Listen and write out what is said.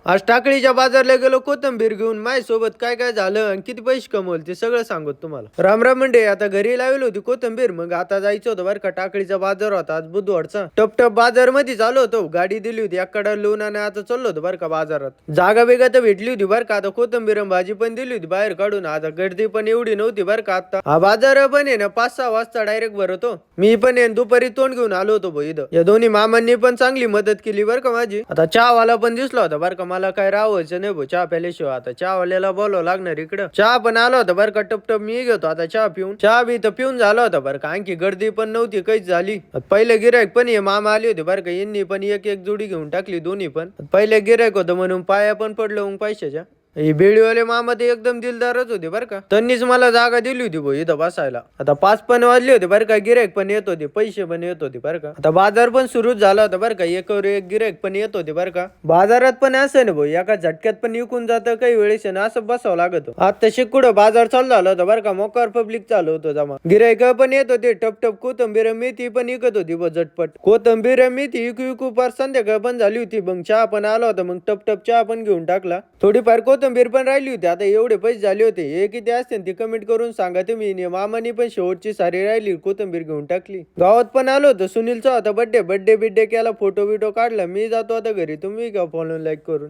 आज टाकळीच्या बाजारला गेलो कोथिंबीर घेऊन. माझ्यासोबत काय काय झालं आणि किती पैसे कमवले ते सगळं सांगतो तुम्हाला. राम राम मंडळी, आता घरी लावली होती कोथिंबीर. मग आता जायचं होतं बरं का. टाकळीचा बाजार होता आज बुधवारचा. टप टप बाजार मध्ये चालू होतो. गाडी दिली होती एकडा लोन आणि आता चाललो होतो बरं का बाजारात. जागा वेगा तर भेटली होती बरं का. आता कोथिंबीर आणि भाजी पण दिली होती बाहेर काढून. आता गर्दी पण एवढी नव्हती बरं का. आता हा बाजार पण आहे ना 5-6 वाजता डायरेक्ट भरतो. मी पण आहे दुपारी तोंड घेऊन आलो होतो भाऊ इथं. या दोन्ही मामांनी पण चांगली मदत केली बरं का माझी. आता चहावाला पण दिसला होता बरं का. मला काय राहायचं नाही भाऊ चहा प्याल्याशिवाय. आता चहावाल्याला बोलावं लागणार इकडं. चहा पण आला होता बरं का. टप टप मी घेतो आता चहा पिऊन. चहा बी तर पिऊन झाला होता बरं का. आणखी गर्दी पण नव्हती काहीच झाली. पहिले गिरायक पण ये मामा आले होते बरं का. यांनी पण एक एक जोडी घेऊन टाकली दोन्ही पण. पहिले गिरायक होतं म्हणून पाया पण पडलो मग पैशाच्या. हे बेळीवाले मामा ते एकदम दिलदारच होते बरं का. त्यांनीच मला जागा दिली होती भाऊ इथं बसायला. आता 5 पण वाजले होते बरं का. गिरायक पण येत होते, पैसे पण येत होते बरं का. आता बाजार पण सुरुच झाला होता बरं का. एकावर एक गिरायक पण येत होते बरं का. बाजारात पण असं ना भाऊ एका झटक्यात पण विकून जातं काही वेळेस ना असं बसावं लागत. आता शिकुडं बाजार चालू झाला होता बरं का. मोकार पब्लिक चालू होतं जमा. गिरायक पण येत होते टप टप. कोथंबीर मेथी पण विकत होती ब झटपट. कोथंबीर मेथी विकू विकू पार संध्याकाळ पण झाली होती. मग चहा पण आला होता. मग टप टप चहा पण घेऊन टाकला. थोडीफार कोथंबीर पण राहिली होती. आता एवढे पैसे झाले होते. हे किती असते ते कमेंट करून सांगा तुम्ही. मामानी पण शेवटची सारी राहिली कोथंबीर घेऊन टाकली. गावात पण आलो होतो. सुनीलचा होता बर्थडे बिड्डे केला. फोटो बिटो काढला. मी जातो आता घरी. तुम्ही का फॉलो लाईक करून.